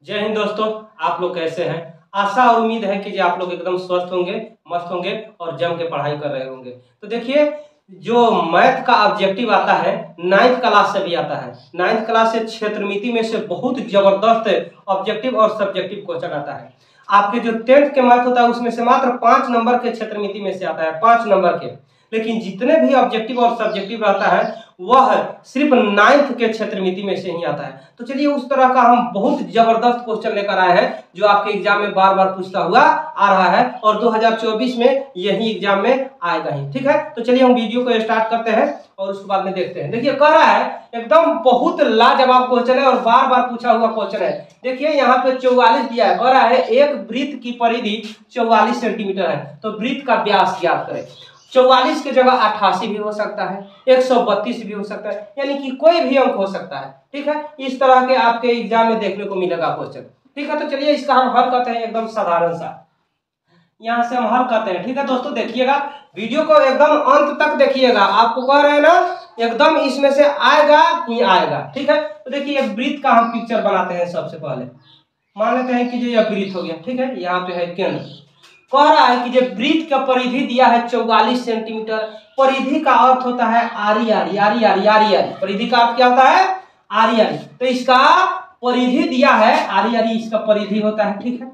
जय हिंद दोस्तों, आप लोग कैसे हैं। आशा और उम्मीद है कि आप लोग एकदम स्वस्थ होंगे, मस्त होंगे और जम के पढ़ाई कर रहे होंगे। तो देखिए, जो मैथ का ऑब्जेक्टिव आता है 9th क्लास से भी आता है। 9th क्लास से क्षेत्रमिति में से बहुत जबरदस्त ऑब्जेक्टिव और सब्जेक्टिव क्वेश्चन आता है। आपके जो 10th के मैथ होता है उसमें से मात्र 5 नंबर के क्षेत्रमिति में से आता है, 5 नंबर के। लेकिन जितने भी ऑब्जेक्टिव और सब्जेक्टिव रहता है वह सिर्फ 9th के क्षेत्रमिति में से ही आता है। तो चलिए, उस तरह का हम बहुत जबरदस्त क्वेश्चन लेकर आए हैं जो आपके एग्जाम में बार बार पूछता हुआ आ रहा है और 2024 में यही एग्जाम में आएगा ही। ठीक है, तो चलिए हम वीडियो को स्टार्ट करते हैं और उसके बाद में देखते हैं। देखिए, कह रहा है एकदम बहुत लाजवाब क्वेश्चन है और बार बार पूछा हुआ क्वेश्चन है। देखिए, यहाँ पे 44 दिया है। कह रहा है एक वृत्त की परिधि 44 सेंटीमीटर है, तो वृत्त का व्यास ज्ञात करें। 44 की जगह 88 भी हो सकता है, 132 भी हो सकता है, यानी कि कोई भी अंक हो सकता है। ठीक है, इस तरह के आपके एग्जाम में देखने को मिलेगा क्वेश्चन। ठीक है, तो चलिए इसका हम हल करते हैं एकदम साधारण सा। यहां से हम हल करते हैं। ठीक है दोस्तों, देखिएगा वीडियो को एकदम अंत तक देखिएगा। आपको कह रहे हैं ना, एकदम इसमें से आएगा ही आएगा। ठीक है, तो देखिए वृत्त का हम पिक्चर बनाते हैं। सबसे पहले मान लेते हैं कि जो यह वृत्त हो गया। ठीक है, यहाँ पे है केंद्र। कह रहा है कि जो वृत्त का परिधि दिया है 44 सेंटीमीटर। परिधि का अर्थ होता है आरी आरी आरी आरी आरी आरी। परिधि का अर्थ क्या होता है? आरी आरी। तो इसका परिधि दिया है आरी आरी, इसका परिधि होता है। ठीक है,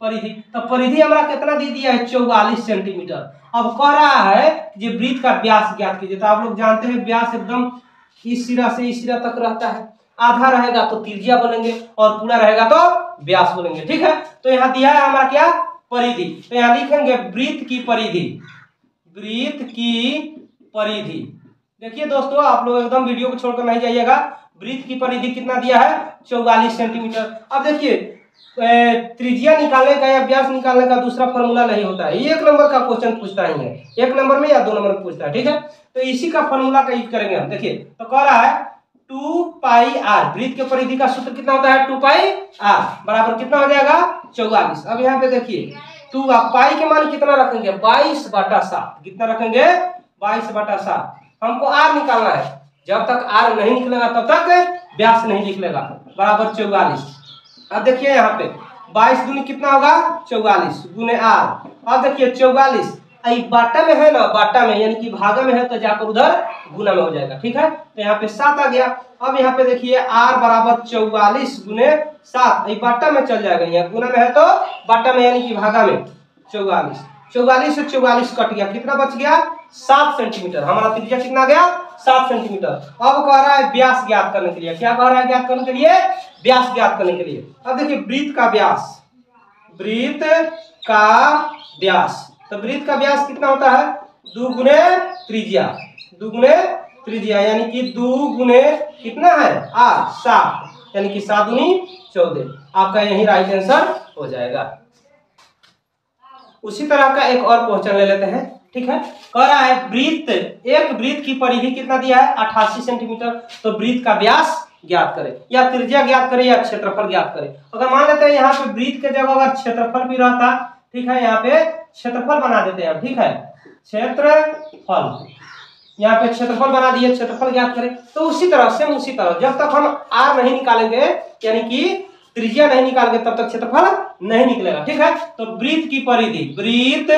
परिधि। तो परिधि हमारा कितना दे दिया है? 44 सेंटीमीटर। अब कह रहा है कि वृत्त का व्यास ज्ञात कीजिए। तो आप लोग जानते हैं व्यास एकदम इस सिरा से इस सिरा तक रहता है। आधा रहेगा तो त्रिज्या बोलेंगे और पूरा रहेगा तो व्यास बोलेंगे। ठीक है, तो यहाँ दिया है हमारा क्या? परिधि। तो यहां लिखेंगे वृत्त की परिधि। वृत्त की परिधि। देखिए दोस्तों, आप लोग एकदम वीडियो को छोड़कर नहीं जाइएगा। वृत्त की परिधि कितना दिया है? 44 सेंटीमीटर। अब देखिए, त्रिज्या निकालने का या व्यास निकालने का दूसरा फॉर्मूला नहीं होता है। 1 नंबर का क्वेश्चन पूछता ही है, 1 नंबर में या 2 नंबर में पूछता है। ठीक है, तो इसी का फॉर्मूला का यूज करेंगे हम। देखिए, तो कह रहा है 2 पाई आर। वृत्त के परिधि का सूत्र कितना होता है? 2 पाई आर बराबर कितना हो जाएगा? 44। अब यहाँ पे देखिए, 2 पाई के मान कितना रखेंगे? 22/7। कितना रखेंगे? 22/7। हमको आर निकालना है। जब तक आर नहीं निकलेगा तब तक व्यास नहीं निकलेगा। बराबर 44। अब देखिए यहाँ पे 22 दूनी कितना होगा? 44 गुने आर। अब देखिए 44 बाटा में है ना, बाटा में यानी कि भागा में है तो जाकर उधर गुना में हो जाएगा। ठीक है, तो यहाँ पे 7 आ गया। अब यहाँ पे देखिए आर बराबर 44 गुने 7। बाटा में चल जाएगा, यहाँ गुना में है तो बाटा में यानी कि भागा में 44। 44 से 44 कट गया, कितना बच गया? 7 सेंटीमीटर। हमारा त्रिज्या कितना गया? 7 सेंटीमीटर। अब कह रहा है व्यास ज्ञात करने के लिए। क्या कह रहा है ज्ञात करने के लिए? व्यास ज्ञात करने के लिए। अब देखिए वृत्त का व्यास, वृत्त का व्यास। तो वृत्त का व्यास कितना होता है? 2 गुने त्रिज्या। 2 गुने त्रिज्या यानी कि 2 गुने कितना है? 8, 7 यानी कि 7 दूनी 14। आपका यही राइट आंसर हो जाएगा। उसी तरह का एक और क्वेश्चन ले लेते हैं। ठीक है, कह रहा है वृत्त, एक वृत्त की परिधि कितना दिया है? 88 सेंटीमीटर। तो वृत्त का व्यास ज्ञात करें या त्रिज्या ज्ञात करें या क्षेत्रफल ज्ञात करें। अगर मान लेते हैं यहाँ पे वृत्त के जगह अगर क्षेत्रफल भी रहता, ठीक है, यहाँ पे क्षेत्रफल बना देते हैं। ठीक है, क्षेत्रफल, यहाँ पे क्षेत्रफल बना दिए, क्षेत्रफल ज्ञात करें। तो उसी तरह से उसी तरह जब तक हम आर नहीं निकालेंगे यानी कि त्रिज्या नहीं निकालेंगे तब तक क्षेत्रफल नहीं निकलेगा। ठीक है, तो वृत्त की परिधि, वृत्त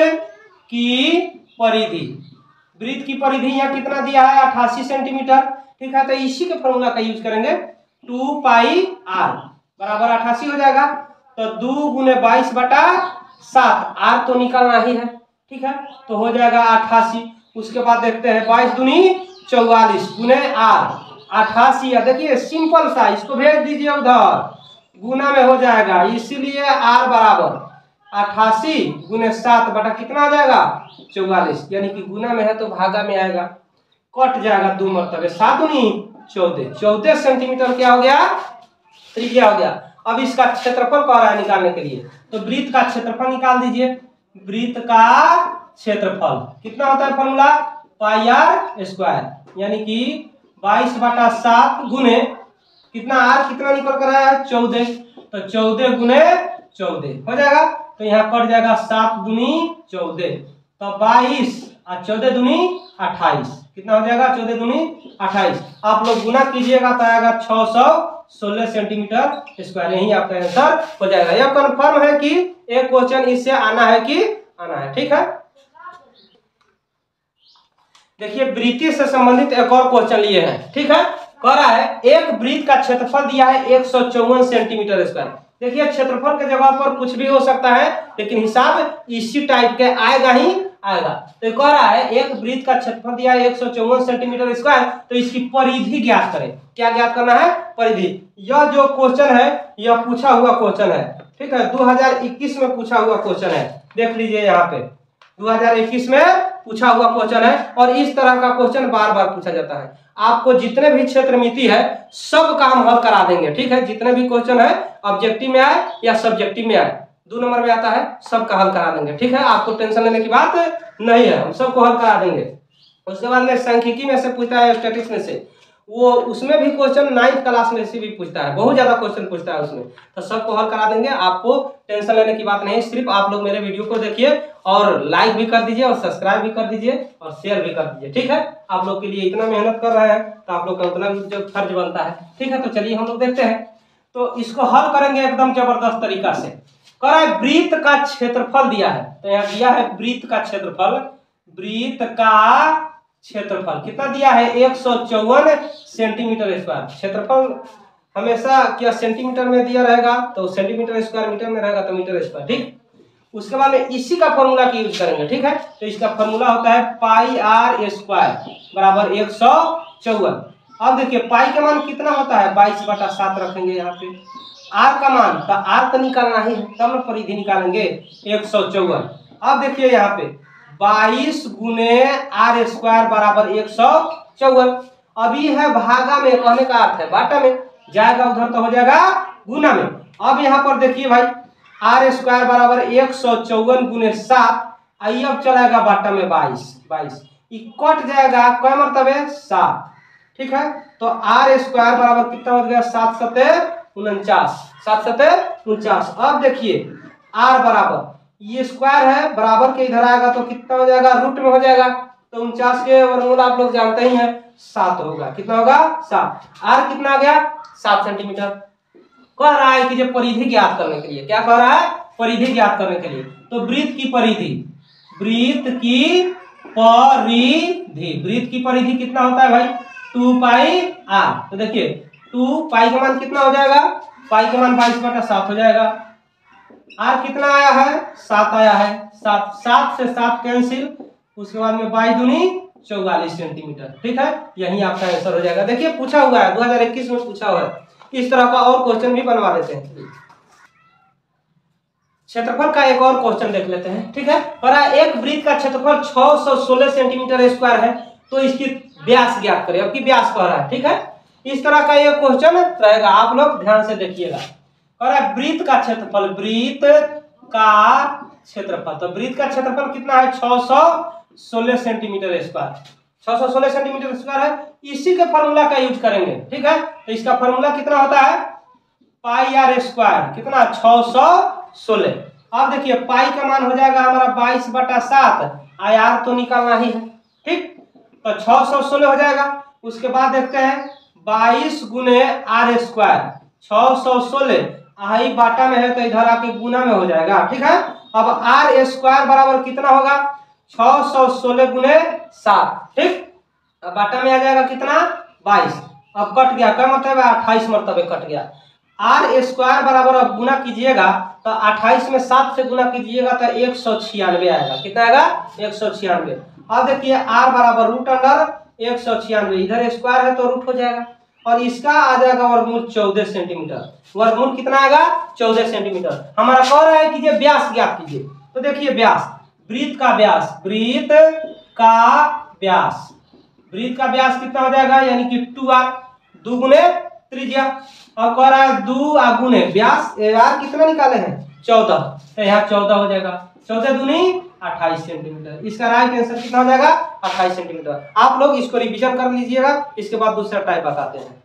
की परिधि, वृत्त की परिधि यहाँ कितना दिया है? 88 सेंटीमीटर। ठीक है, तो इसी के फॉर्मूला का यूज करेंगे। 2 पाई आर बराबर 88 हो जाएगा। तो 2 गुने 22/7। आर तो निकालना ही है। ठीक है, तो हो जाएगा 88। उसके बाद देखते हैं 22 दूनी 44 गुने आर 88। देखिए सिंपल सा, इसको भेज दीजिए उधर, गुना में हो जाएगा। इसीलिए आर बराबर 88 गुने 7 बटा कितना आ जाएगा? 44 यानी कि गुना में है तो भागा में आएगा, कट जाएगा 2 मरतबे। 7 दूनी 14, 14 सेंटीमीटर क्या हो गया? त्रिज्या हो गया। अब इसका क्षेत्रफल कह रहा है निकालने के लिए, तो वृत्त का क्षेत्रफल निकाल दीजिए। वृत्त का क्षेत्रफल कितना होता है? फॉर्मूला पाई आर स्क्वायर यानी कि 22/7 गुने कितना? आर कितना निकल कर आया है? 14। तो 14 गुने 14 हो जाएगा। तो यहाँ कट जाएगा 7 दूनी 14, तो 22 और 14 दूनी 28। कितना हो जाएगा? 14 दूनी 28। आप लोग गुना कीजिएगा तो आएगा 16 सेंटीमीटर स्क्वायर। यही आपका आंसर हो जाएगा। यह कंफर्म है कि एक क्वेश्चन इससे आना है कि आना है। ठीक है, देखिए वृत्तीय से संबंधित एक और क्वेश्चन लिए हैं। ठीक है, कह रहा है एक वृत्त का क्षेत्रफल दिया है 154 सेंटीमीटर स्क्वायर। देखिए क्षेत्रफल के जगह पर कुछ भी हो सकता है, लेकिन हिसाब इसी टाइप के आएगा ही आएगा। तो कह रहा है एक वृत्त का क्षेत्रफल दिया है 154 सेंटीमीटर स्क्वायर, तो इसकी परिधि ज्ञात करें। क्या ज्ञात करना है? परिधि। यह जो क्वेश्चन है यह पूछा हुआ क्वेश्चन है। ठीक है, 2021 में पूछा हुआ क्वेश्चन है। देख लीजिए यहाँ पे 2021 में पूछा हुआ क्वेश्चन है, और इस तरह का क्वेश्चन बार बार पूछा जाता है। आपको जितने भी क्षेत्रमिति है सब का हम हल करा देंगे। ठीक है, जितने भी क्वेश्चन है ऑब्जेक्टिव में आए या सब्जेक्टिव में आए, 2 नंबर में आता है, सबका हल करा देंगे। ठीक है, आपको टेंशन लेने की बात नहीं है, हम सबको हल करा देंगे। उसके बाद में सांख्यिकी में से पूछता है, स्टैटिस्टिक्स में से, वो उसमें भी क्वेश्चन 9th क्लास में से भी पूछता है, बहुत ज्यादा क्वेश्चन पूछता है उसमें, तो सबको हल करा देंगे। आपको टेंशन लेने की बात नहीं, सिर्फ आप लोग मेरे वीडियो को देखिए और लाइक भी कर दीजिए और सब्सक्राइब भी कर दीजिए और शेयर भी कर दीजिए। ठीक है, आप लोग के लिए इतना मेहनत कर रहे हैं तो आप लोग का उतना जो फर्ज बनता है। ठीक है, तो चलिए हम लोग देखते हैं। तो इसको हल करेंगे एकदम जबरदस्त तरीका से। कह रहा है वृत्त का क्षेत्रफल दिया है, तो यहाँ दिया है वृत्त का क्षेत्रफल। वृत्त का क्षेत्रफल कितना दिया है? 154 सेंटीमीटर स्क्वायर। क्षेत्रफल हमेशा क्या सेंटीमीटर में दिया रहेगा, तो सेंटीमीटर स्क्वायर मीटर में रहेगा तो मीटर स्क्वायर। ठीक, उसके बाद में इसी का फॉर्मूला की यूज करेंगे। ठीक है, तो इसका फॉर्मूला होता है पाई आर स्क्वायर बराबर 154। अब देखिए पाई का मान कितना होता है? 22/7 रखेंगे यहाँ पे। आर का मान, तो आर तो निकालना ही है, तब ना परिधि निकालेंगे 154। अब देखिए यहाँ पे 22 गुने आर स्क्वायर बराबर 154। अभी है भागा में, कहने का अर्थ है बाटा में जाएगा, उधर तो हो जाएगा गुना में। अब यहाँ पर देखिए भाई आर स्क्वायर बराबर 154 गुने 7, आइए अब चलाएगा बाटा में 22 कट जाएगा, क्या मरतबे 7। ठीक है, तो आर स्क्वायर बराबर कितना हो गया? 7 सते 49। अब देखिए आर बराबर ये स्क्वायर है, बराबर के इधर आएगा तो कितना हो जाएगा? रूट में हो जाएगा। तो 49 के वर्गमूल आप लोग जानते ही हैं 7 होगा। कितना होगा? 7। आर कितना आ गया? 7 सेंटीमीटर। कह रहा है कि जो परिधि ज्ञात करने के लिए, क्या कह रहा है? परिधि ज्ञात करने के लिए। तो वृत्त की परिधि, वृत्त की परिधि कितना होता है भाई? 2 पाई आर। तो देखिए 2 पाई का मान कितना हो जाएगा? पाई का मान 22/7 हो जाएगा। आर कितना आया है? 7 आया है। 7 से 7 कैंसिल, उसके बाद में 22 दूनी 44 सेंटीमीटर। ठीक है, यही आपका आंसर हो जाएगा। देखिए पूछा हुआ है, 2021 में पूछा हुआ है। इस तरह का और क्वेश्चन भी बनवा देते हैं। क्षेत्रफल का एक और क्वेश्चन देख लेते हैं। ठीक है, पर एक वृत्त का क्षेत्रफल 616 सेंटीमीटर स्क्वायर है, तो इसकी व्यास ज्ञात करें। अब की व्यास कह रहा है। ठीक है, इस तरह का ये क्वेश्चन रहेगा, आप लोग ध्यान से देखिएगा। और वृत्त का क्षेत्रफल, वृत्त का क्षेत्रफल, तो वृत्त का क्षेत्रफल कितना है? 616 सेंटीमीटर स्क्वायर। 616 सेंटीमीटर स्क्वायर है, इसी के फॉर्मूला का यूज करेंगे। ठीक है, तो इसका फॉर्मूला कितना होता है? पाई आर स्क्वायर। कितना? 616। अब देखिए पाई का मान हो जाएगा हमारा 22/7, आर तो निकालना ही है। ठीक, तो 616 हो जाएगा। उसके बाद देखते हैं 22 गुने आर स्क्वायर, 616 आई बाटा में है तो इधर आके गुना में हो जाएगा। ठीक है, अब आर स्क्वायर बराबर कितना होगा? 616 गुने 7। ठीक, अब बाटा में आ जाएगा कितना? 22। अब कट गया, क्या मतलब है? 28 मरतबे कट गया। आर स्क्वायर बराबर अब गुना कीजिएगा तो 28 में 7 से गुना कीजिएगा तो 196 आएगा। कितना आएगा? 196। अब देखिए आर बराबर रूट अंडर 196, इधर स्क्वायर है तो रूट हो जाएगा, और इसका आ जाएगा वर्गमूल 14 सेंटीमीटर। वर्गमूल कितना आएगा? 14 सेंटीमीटर। हमारा कह रहा है कि ये व्यास ज्ञात कीजिए। तो देखिए व्यास, वृत्त का व्यास, वृत्त का व्यास कितना हो जाएगा? यानी कि 2r, 2 गुने त्रिज्या। अब कह रहा है 2 गुने व्यास, यार कितना निकाले हैं? 14, तो यहाँ 14 हो जाएगा। 14 दूनी 28 सेंटीमीटर। इसका राइट आंसर कितना हो जाएगा? 28 सेंटीमीटर। आप लोग इसको रिवीजन कर लीजिएगा, इसके बाद दूसरा टाइप बताते हैं।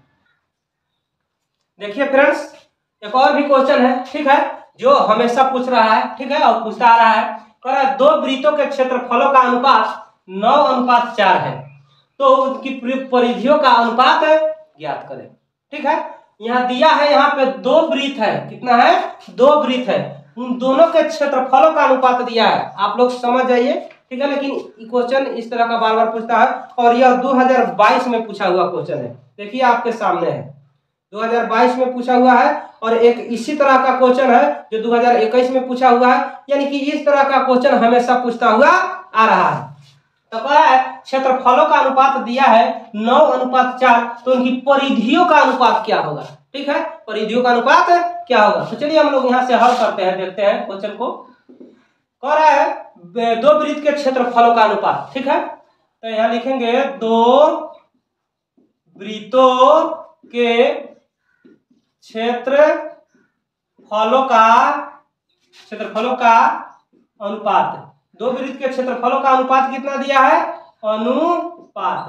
देखिए फ्रेंड्स, एक और भी क्वेश्चन है। ठीक है, जो हमेशा पूछ रहा है। ठीक है, और पूछता आ रहा है। कह रहा है 2 वृत्तों के क्षेत्रफलों का अनुपात 9:4 है, तो उनकी परिधियों का अनुपात ज्ञात करें। ठीक है, यहाँ दिया है, यहाँ पे दो वृत्त है, कितना है, दो वृत्त है, उन दोनों के क्षेत्रफलों का अनुपात दिया है, आप लोग समझ जाइए, ठीक है। लेकिन क्वेश्चन इस तरह का बार बार पूछता है, और यह 2022 में पूछा हुआ क्वेश्चन है, देखिए आपके सामने है, 2022 में पूछा हुआ है। और एक इसी तरह का क्वेश्चन है जो 2021 में पूछा हुआ है, यानी कि इस तरह का क्वेश्चन हमेशा पूछता हुआ आ रहा है। तो क्या है, क्षेत्रफलों का अनुपात दिया है 9:4, तो उनकी परिधियों का अनुपात क्या होगा, ठीक है, परिधियों का अनुपात क्या होगा। तो चलिए हम लोग यहाँ से हल करते हैं, देखते हैं क्वेश्चन को। कह रहा है दो वृत्त के क्षेत्रफलों का अनुपात, ठीक है। तो यहाँ लिखेंगे दो वृत्तों के क्षेत्रफलों का अनुपात, दो वृत्त के क्षेत्रफलों का अनुपात कितना दिया है, अनुपात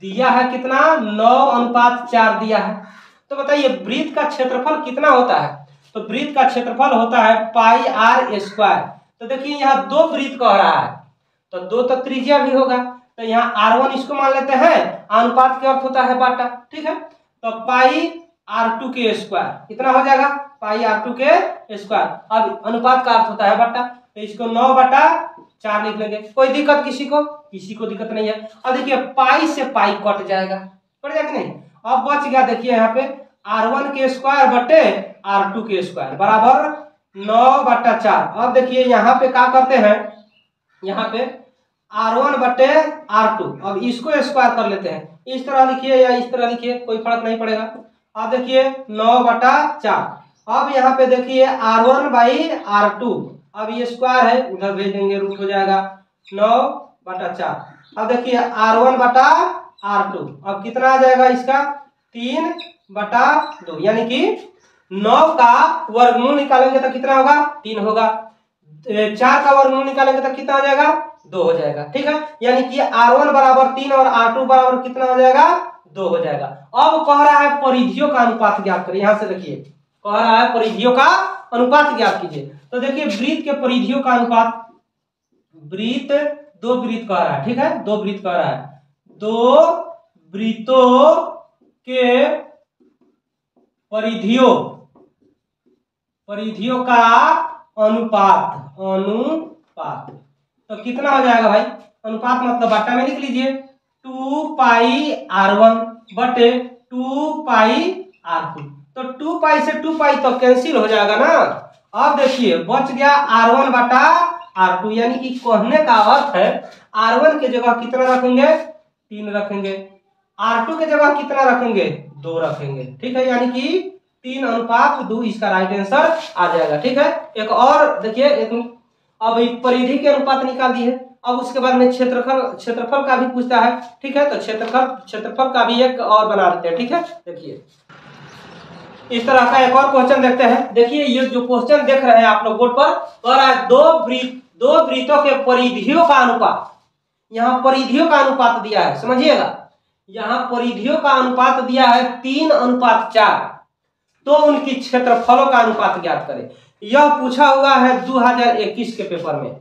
दिया है कितना, 9:4 दिया है। तो बताइए वृत्त का क्षेत्रफल कितना होता है, तो वृत्त का क्षेत्रफल होता है पाई आर स्क्वायर। तो देखिए यहाँ दो वृत्त कह रहा है, तो दो तो त्रिज्या भी होगा, तो यहाँ R1 इसको मान लेते हैं, अनुपात के अर्थ होता है बाटा, ठीक है। तो पाई R2 के स्क्वायर कितना हो जाएगा, पाई R2 के स्क्वायर। अब अनुपात का अर्थ होता है बाटा, तो इसको 9/4 लिख लेंगे। कोई दिक्कत किसी को दिक्कत नहीं है। अब देखिए पाई से पाई कट जाएगा, कट जाएगा नहीं। अब बच गया देखिए यहाँ पे R1 के स्क्वायर बटे R2 के स्क्वायर बराबर 9/4। अब देखिए यहाँ पे क्या करते हैं, यहाँ पे R1 बटे R2, अब इसको स्क्वायर कर लेते हैं, इस तरह लिखिए या इस तरह लिखिए, कोई फर्क नहीं पड़ेगा। अब देखिए 9/4। अब यहाँ पे देखिए R1/R2, अब ये स्क्वायर है, उधर भेज देंगे, रूट हो जाएगा 9/4। अब देखिए R1/R2, अब कितना आ जाएगा इसका, 3/2, यानी कि 9 का वर्गमूल निकालेंगे तो कितना होगा, 3 होगा। 4 का वर्गमूल निकालेंगे तो कितना हो जाएगा, 2 हो जाएगा, ठीक है। यानी कि R1 बराबर 3 और R2 बराबर कितना हो जाएगा, 2 हो जाएगा। अब कह रहा है परिधियों का अनुपात ज्ञात करें, यहां से देखिए कह रहा है परिधियों का अनुपात ज्ञात कीजिए। तो देखिए वृत्त के परिधियों का अनुपात, वृत्त दो वृत्त कह रहा है, ठीक है, दो वृत्त कह रहा है, दो वृत्तों के परिधियों का अनुपात, तो कितना हो जाएगा भाई, अनुपात मतलब बाटा में लिख लीजिए, 2 पाई R1 बटे 2 पाई R2। तो 2 पाई से 2 पाई तो कैंसिल हो जाएगा ना। अब देखिए बच गया R1/R2, यानी कि कहने का अर्थ है R1 के जगह कितना रखेंगे, 3 रखेंगे, R2 के जगह कितना रखेंगे, 2 रखेंगे, ठीक है। यानी कि 3:2 इसका राइट आंसर आ जाएगा, ठीक है। एक और देखिए, अब परिधि के अनुपात निकाल दिए, अब उसके बाद में क्षेत्रफल का भी पूछता है, ठीक है। तो क्षेत्रफल का भी एक और बना देते हैं, ठीक है। देखिए इस तरह का एक और क्वेश्चन देखते हैं। देखिए ये जो क्वेश्चन देख रहे हैं आप लोग बोर्ड पर, कह रहा है दो वृत्तों के परिधियों का अनुपात, यहाँ परिधियों का अनुपात दिया है, समझिएगा, यहाँ परिधियों का अनुपात दिया है 3:4, तो उनकी क्षेत्रफलों का अनुपात ज्ञात करें। यह पूछा हुआ है 2021 के पेपर में,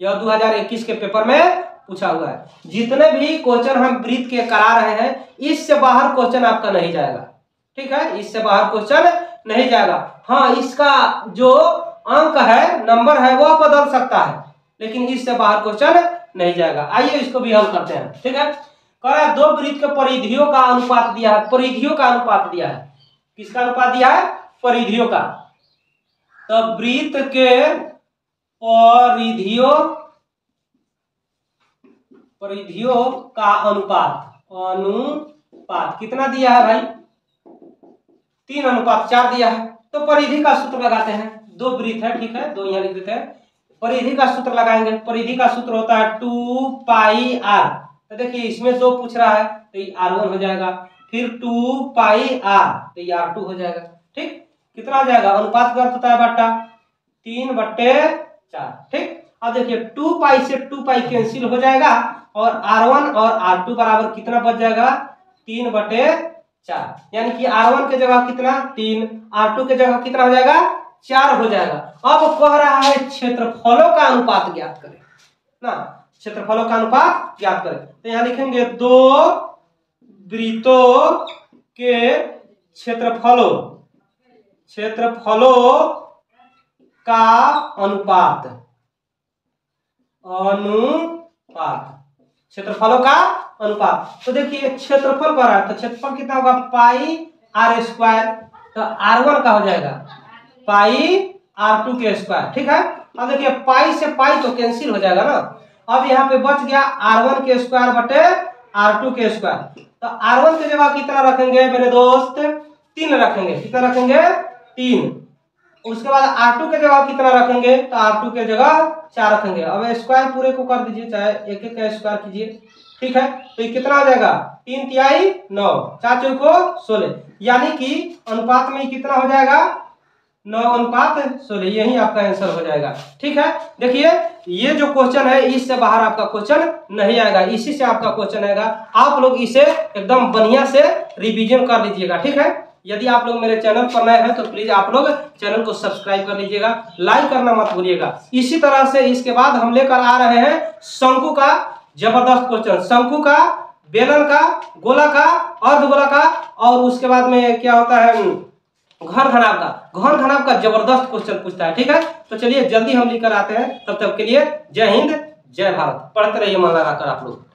यह 2021 के पेपर में पूछा हुआ है। जितने भी क्वेश्चन हम वृत्त के करा रहे हैं, इससे बाहर क्वेश्चन आपका नहीं जाएगा, ठीक है, इससे बाहर क्वेश्चन नहीं जाएगा। हाँ, इसका जो अंक है, नंबर है, वह बदल सकता है, लेकिन इससे बाहर क्वेश्चन नहीं जाएगा। आइए इसको भी हल करते हैं, ठीक है। कह रहा है दो वृत्त के परिधियों का अनुपात दिया है, परिधियों का अनुपात दिया है, किसका अनुपात दिया है, परिधियों का। तो वृत्त के परिधियों का अनुपात कितना दिया है भाई, 3:4 दिया है। तो परिधि का सूत्र लगाते हैं, दो वृत्त है, ठीक है, दो यहाँ लिख देते हैं, परिधि का सूत्र लगाएंगे। परिधि का सूत्र होता है 2 पाई R। तो देखिए इसमें 2 पूछ रहा है, तो ये R1 हो जाएगा, फिर 2 पाई R, तो ये R2 हो जाएगा, ठीक। कितना हो जाएगा, अनुपात का अर्थ होता है बाटा, 3/4, ठीक। अब देखिए 2 पाई से 2 पाई कैंसिल हो जाएगा, और R1 और R2 बराबर कितना बच जाएगा, 3/4, यानी कि R1 के जगह कितना, 3, R2 के जगह कितना हो जाएगा, 4 हो जाएगा। अब कह रहा है क्षेत्रफलों का अनुपात ज्ञात करें ना, क्षेत्रफलों का अनुपात ज्ञात करें। तो यहाँ लिखेंगे दो वृत्तों के क्षेत्रफलों का अनुपात क्षेत्रफलों का अनुपात। तो देखिए क्षेत्रफल पर है तो क्षेत्रफल कितना होगा पाई आर स्क्वायर, तो R1 का हो जाएगा पाई R2 के स्क्वायर। ठीक है, अब देखिए पाई से पाई तो कैंसिल हो जाएगा ना, अब यहाँ पे बच गया R1 के स्क्वायर बटे R2 के स्क्वायर। तो R1 की जगह कितना रखेंगे मेरे दोस्त 3 रखेंगे, कितना रखेंगे 3। उसके बाद R2 के जगह कितना रखेंगे तो R2 के जगह 4 रखेंगे। अब स्क्वायर पूरे को कर दीजिए, चाहे एक एक का स्क्वायर कीजिए। ठीक है, तो ये कितना हो जाएगा 3 तिहाई 9, 4 चौको 16, यानी कि अनुपात में कितना हो जाएगा 9:16, यही आपका आंसर हो जाएगा। ठीक है, देखिए ये जो क्वेश्चन है इससे बाहर आपका क्वेश्चन नहीं आएगा, इसी से आपका क्वेश्चन आएगा। आप लोग इसे एकदम बढ़िया से रिवीजन कर लीजिएगा। ठीक है, यदि आप लोग मेरे चैनल पर नए हैं तो प्लीज आप लोग चैनल को सब्सक्राइब कर लीजिएगा, लाइक करना मत भूलिएगा। इसी तरह से इसके बाद हम लेकर आ रहे हैं शंकु का जबरदस्त क्वेश्चन, शंकु का, बेलन का, गोला का, अर्धगोला का, और उसके बाद में क्या होता है घन घनाभ का जबरदस्त क्वेश्चन पूछता है। ठीक है, तो चलिए जल्दी हम लेकर आते हैं, तब तक के लिए जय हिंद जय भारत। पढ़ते रहिए मन लगाकर आप लोग।